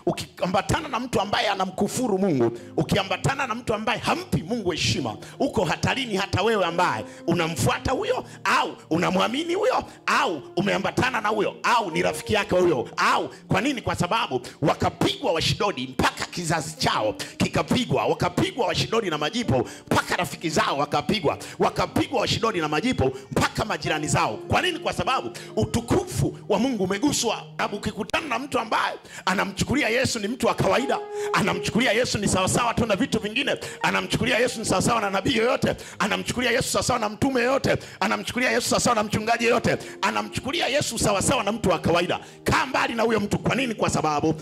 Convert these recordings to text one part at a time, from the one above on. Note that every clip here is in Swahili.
ukiambatana na mtu ambaye anamkufuru Mungu, ukiambatana na mtu ambaye hampi Mungu heshima, uko hatarini hata wewe ambaye unamfuata huyo au unamwamini huyo au umeambatana na huyo au ni rafiki yake huyo. Au kwa nini? Kwa sababu wakapigwa Washidodi mpaka kizazi chao kikapigwa, wakapigwa Washidodi na majipo mpaka rafiki zao wakapigwa, wakapigwa Washidodi na majipo mpaka majirani zao. Kwa nini? Kwa sababu utukufu wa Mungu umeguswa. Ukikutana na mtu ambaye anamchukulia Yesu ni mtu wa kawaida, anamchukulia Yesu ni sawasawa tu na vitu vingine, anamchukulia Yesu ni sawasawa na nabii yoyote, anamchukulia Yesu sawasawa na mtume yoyote, anamchukulia Yesu sawasawa na mchungaji yoyote, anamchukulia Yesu sawasawa na mtu wa kawaida, kaa mbali na huyo mtu. Kwa nini? Kwa sababu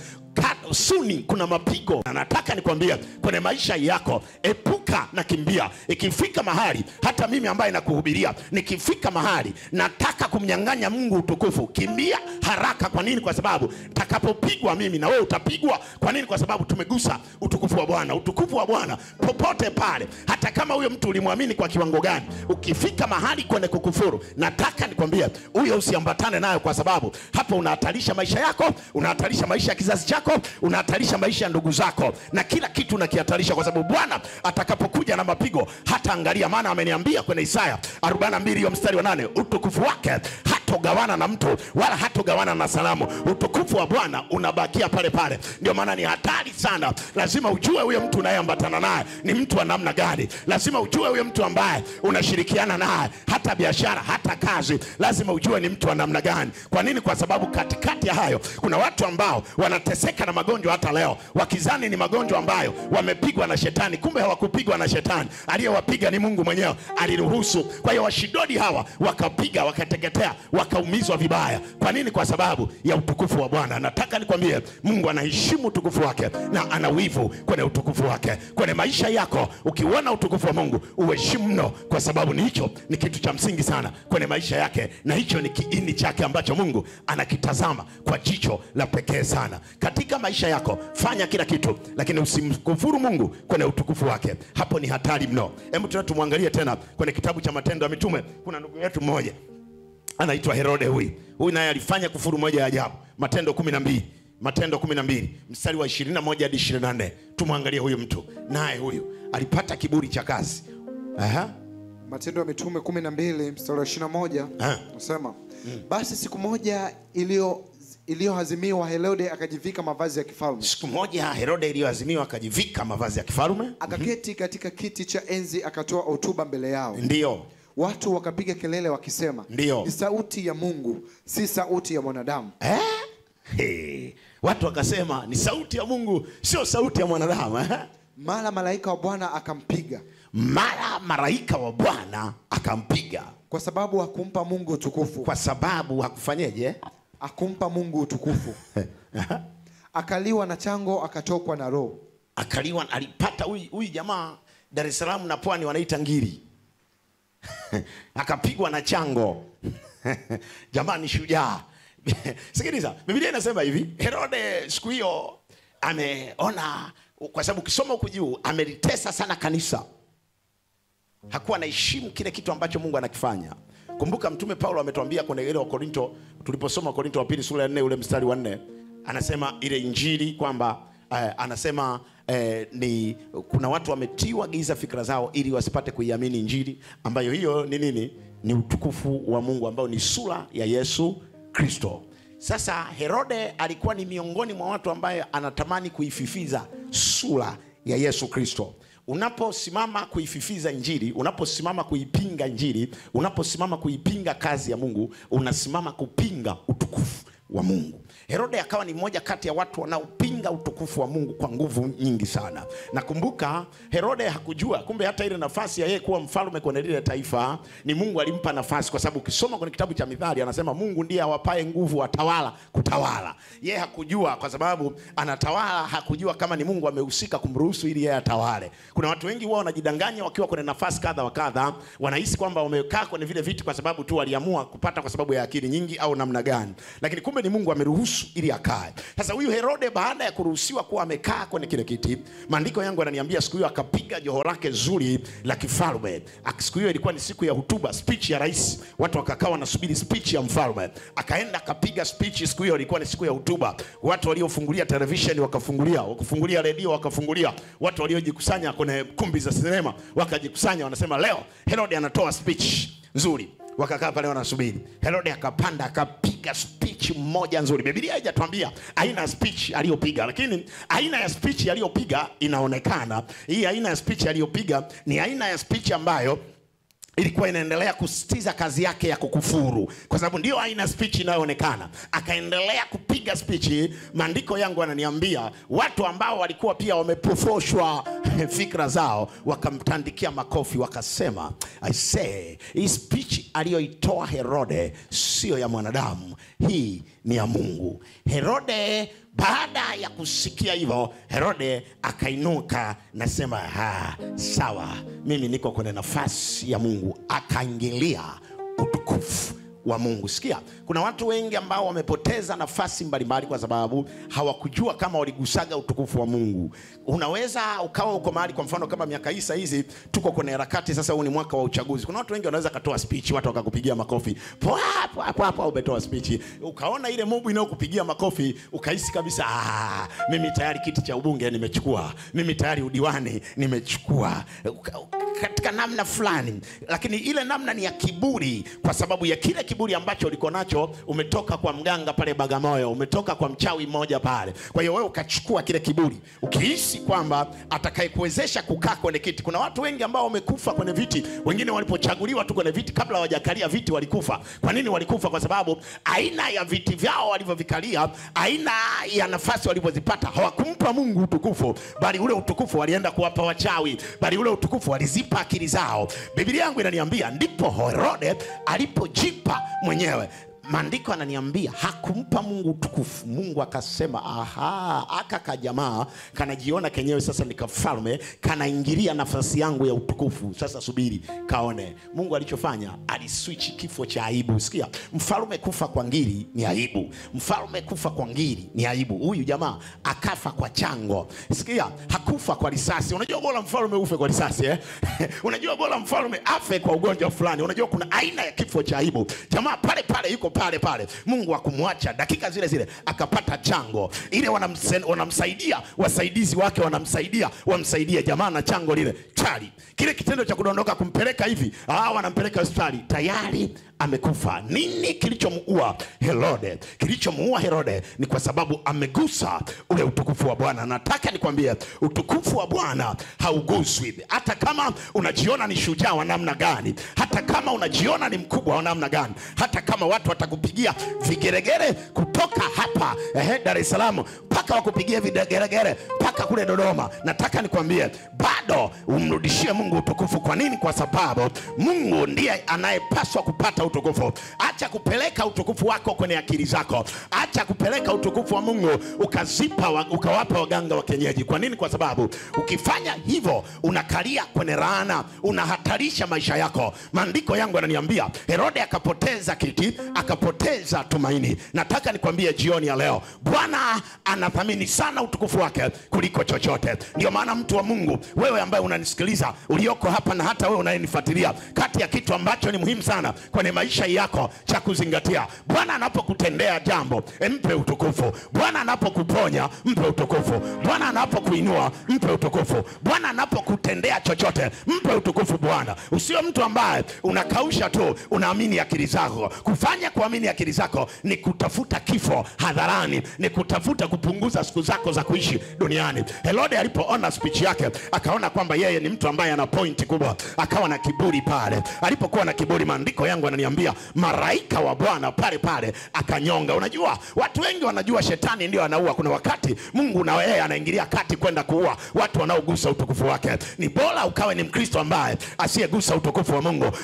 suni kuna mapigo. Na nataka nikwambie kwenye maisha yako, epuka na kimbia. Ikifika mahali, hata mimi ambaye nakuhubiria, nikifika mahali nataka kumnyang'anya Mungu utukufu, kimbia haraka. Kwa nini? Kwa sababu takapopigwa mimi na wewe utapigwa. Kwa nini? Kwa sababu tumegusa utukufu wa Bwana. Utukufu wa Bwana popote pale, hata kama huyo mtu ulimwamini kwa kiwango gani, ukifika mahali kwenye kukufuru, nataka nikwambie huyo usiambatane nayo, kwa sababu hapo unahatarisha maisha yako, unahatarisha maisha ya kizazi chako, unahatarisha maisha ya ndugu zako, na kila kitu unakihatarisha, kwa sababu Bwana atakapokuja na mapigo hata angalia. Maana ameniambia kwenye Isaya 42 hiyo mstari wa 8, utukufu wake hatogawana na mtu wala hatogawana na salamu. Utukufu wa Bwana unabakia pale pale. Ndio maana ni hatari sana. Lazima ujue huyo mtu unayeambatana naye ni mtu wa namna gani. Lazima ujue huyo mtu ambaye unashirikiana naye, hata biashara, hata kazi, lazima ujue ni mtu wa namna gani. Kwa nini? Kwa sababu katikati ya hayo kuna watu ambao wanateseka na magonjwa hata leo, wakizani ni magonjwa ambayo wamepigwa na shetani. Kumbe hawakupigwa na shetani, aliyewapiga ni Mungu mwenyewe, aliruhusu. Kwa hiyo Washidodi hawa wakapiga, wakateketea, wakaumizwa vibaya. Kwa nini? Kwa sababu ya utukufu wa Bwana. Nataka nikwambie, Mungu anaheshimu utukufu wake na ana wivu kwenye utukufu wake. Kwenye maisha yako, ukiona utukufu wa Mungu uheshimu mno, kwa sababu ni hicho ni kitu cha msingi sana kwenye maisha yake, na hicho ni kiini chake ambacho Mungu anakitazama kwa jicho la pekee sana. Katika maisha yako fanya kila kitu, lakini usimkufuru Mungu kwenye utukufu wake. Hapo ni hatari mno. Hebu tumwangalie tena kwenye kitabu cha Matendo ya Mitume. Kuna ndugu yetu mmoja anaitwa Herode. Huyu naye alifanya kufuru moja ya ajabu. Matendo 12 mstari wa 21 hadi 24. Tumwangalie huyu mtu, naye huyu alipata kiburi cha kazi. Matendo ya Mitume 12 mstari wa 21 nasema, basi siku moja iliyoazimiwa Herode akajivika mavazi ya kifalme. Siku moja Herode iliyoazimiwa akajivika mavazi ya kifalme, akaketi katika kiti cha enzi, akatoa hotuba mbele yao. Ndio. Watu wakapiga kelele wakisema, ndio, ni sauti ya Mungu, si sauti ya mwanadamu. Watu wakasema ni sauti ya Mungu, sio sauti ya mwanadamu. Mara malaika wa Bwana akampiga. Mara malaika wa Bwana akampiga. Kwa sababu hakumpa Mungu utukufu. Kwa sababu hakufanyeje? Akumpa Mungu utukufu. Akaliwa na chango, akatokwa na roho. Akaliwa, alipata huyu jamaa Dar es Salaam na Pwani wanaita ngiri. Akapigwa na chango. Jamaa ni shujaa. Sikiliza, Biblia inasema hivi, Herode siku hiyo ameona, kwa sababu ukisoma huko juu, amelitesa sana kanisa. Hakuwa anaheshimu kile kitu ambacho Mungu anakifanya. Kumbuka Mtume Paulo ametuambia kwenye ile wa Korinto, tuliposoma Korinto wa pili sura ya 4 ule mstari wa 4, anasema ile injili kwamba anasema ni kuna watu wametiwa giza fikra zao ili wasipate kuiamini injili, ambayo hiyo ni nini? Ni utukufu wa Mungu ambao ni sura ya Yesu Kristo. Sasa Herode alikuwa ni miongoni mwa watu ambaye anatamani kuififiza sura ya Yesu Kristo. Unaposimama kuififiza injili, unaposimama kuipinga injili, unaposimama kuipinga kazi ya Mungu, unasimama kupinga utukufu wa Mungu. Herode akawa ni mmoja kati ya watu wanaopinga utukufu wa Mungu kwa nguvu nyingi sana. Na kumbuka, Herode hakujua kumbe hata ile nafasi ya yeye kuwa mfalme kwenye lile taifa ni Mungu alimpa nafasi, kwa sababu ukisoma kwenye kitabu cha Mithali anasema Mungu ndiye awapae nguvu watawala kutawala. Yeye hakujua, kwa sababu anatawala, hakujua kama ni Mungu amehusika kumruhusu ili yeye atawale. Kuna watu wengi wao wanajidanganya wakiwa kwenye nafasi kadha wa kadha, wanahisi kwamba wamekaa kwenye vile viti kwa sababu tu waliamua kupata kwa sababu ya akili nyingi au namna gani, lakini kumbe ni Mungu ameruhusu ili akae. Sasa huyu Herode baada ya kuruhusiwa kuwa amekaa kwenye kile kiti, maandiko yangu yananiambia siku hiyo akapiga joho lake zuri la kifalme. Siku hiyo ilikuwa ni siku ya hotuba, speech ya rais. Watu wakakaa wanasubiri speech ya mfalme. Akaenda akapiga speech. Siku hiyo ilikuwa ni siku ya hotuba. Watu waliofungulia television wakafungulia redio wakafungulia. Watu waliojikusanya kwenye kumbi za sinema wakajikusanya, wanasema leo Herode anatoa speech nzuri. Wakakaa pale wanasubiri. Herode akapanda akapiga speech moja nzuri. Biblia haijatuambia aina ya speech aliyopiga, lakini aina ya speech aliyopiga inaonekana. Hii aina ya speech aliyopiga ni aina ya speech ambayo ilikuwa inaendelea kusitiza kazi yake ya kukufuru, kwa sababu ndio aina speech inayoonekana. Akaendelea kupiga speech. Maandiko yangu yananiambia watu ambao walikuwa pia wamepofoshwa fikra zao wakamtandikia makofi, wakasema, I say, hii speech aliyoitoa Herode sio ya mwanadamu, hii ni ya Mungu. Herode baada ya kusikia hivyo, Herode akainuka na sema, sawa, mimi niko kwenye nafasi ya Mungu. Akaingilia utukufu wa Mungu. Sikia, kuna watu wengi ambao wamepoteza nafasi mbalimbali kwa sababu hawakujua kama waligusaga utukufu wa Mungu. Unaweza ukawa uko mahali, kwa mfano kama miaka hii hizi tuko kwenye harakati sasa, huu ni mwaka wa uchaguzi. Kuna watu wengi wanaweza katoa speech, watu wakakupigia makofi. Hapo umetoa speech, ukaona ile mobu inayokupigia makofi, ukahisi kabisa, mimi tayari kiti cha ubunge nimechukua, mimi tayari udiwani nimechukua, katika namna fulani. Lakini ile namna ni ya kiburi, kwa sababu ya kile kiburi ambacho uliko nacho. Umetoka kwa mganga pale Bagamoyo, umetoka kwa mchawi mmoja pale. Kwa hiyo wewe ukachukua kile kiburi, ukihisi kwamba atakayekuwezesha kukaa kwenye kiti. Kuna watu wengi ambao wamekufa kwenye viti. Wengine walipochaguliwa tu kwenye viti, kabla hawajakalia viti walikufa. Kwa nini walikufa? Kwa sababu aina ya viti vyao walivyovikalia, aina ya nafasi walivyozipata, hawakumpa Mungu utukufu, bali ule utukufu walienda kuwapa wachawi, bali ule utukufu walizipa akili zao. Biblia yangu inaniambia ndipo Herode alipojipa mwenyewe. Maandiko ananiambia hakumpa Mungu utukufu. Mungu akasema, aka kajamaa kanajiona kenyewe sasa ni kafalme, kanaingilia nafasi yangu ya utukufu. Sasa subiri kaone. Mungu alichofanya, aliswitch kifo cha aibu. Sikia, mfalme kufa kwa ngiri ni aibu. Mfalme kufa kwa ngiri ni aibu. Huyu jamaa akafa kwa chango. Sikia, hakufa kwa risasi. Unajua bora mfalme ufe kwa risasi unajua bora mfalme afe kwa ugonjwa fulani. Unajua kuna aina ya kifo cha aibu. Jamaa pale yuko pale. Mungu akumwacha dakika zile akapata chango. Ile wanamsaidia wasaidizi wake, wamsaidia jamaa na chango lile chali. Kile kitendo cha kudondoka kumpeleka hivi, wanampeleka hospitali, tayari amekufa. Nini kilichomuua Herode? Kilichomuua Herode ni kwa sababu amegusa ule utukufu wa Bwana. Nataka nikwambie, utukufu wa Bwana hauguswi. Hata kama unajiona ni shujaa wa namna gani, hata kama unajiona ni mkubwa wa namna gani, hata kama watu watakupigia vigeregere kutoka hapa Dar es Salaam mpaka wakupigia vigeregere mpaka kule Dodoma, nataka nikwambie bado umrudishie Mungu utukufu. Kwa nini? Kwa sababu Mungu ndiye anayepaswa kupata utukufu. Acha kupeleka utukufu wako kwenye akili zako. Acha kupeleka utukufu wa Mungu ukawapa waganga wa kienyeji. Kwa nini? Kwa sababu ukifanya hivyo unakalia kwenye laana, unahatarisha maisha yako. Maandiko yangu yananiambia Herode akapoteza kiti, akapoteza tumaini. Nataka nikwambie jioni ya leo, Bwana anathamini sana utukufu wake kuliko chochote. Ndio maana mtu wa Mungu, wewe ambaye unanisikiliza, ulioko hapa na hata wewe unayenifuatilia, kati ya kitu ambacho ni muhimu sana kwenye maisha yako cha kuzingatia, Bwana anapokutendea jambo, mpe utukufu. Bwana anapokuponya, mpe utukufu. Bwana anapokuinua, mpe utukufu. Bwana anapokutendea chochote, mpe utukufu Bwana. Usiwe mtu ambaye unakausha tu, unaamini akili zako. Kufanya kuamini akili zako ni kutafuta kifo hadharani, ni kutafuta kupunguza siku zako za kuishi duniani. Herode alipoona speech yake, akaona kwamba yeye ni mtu ambaye ana point kubwa, akawa na kiburi pale. Alipokuwa na kiburi, maandiko yangu yananiambia malaika wa Bwana pale akanyonga. Unajua watu wengi wanajua shetani ndio anaua. Kuna wakati Mungu na yeye anaingilia kati kwenda kuua watu wanaogusa utukufu wake. Ni bora ukawe ni Mkristo ambaye asiyegusa utukufu wa Mungu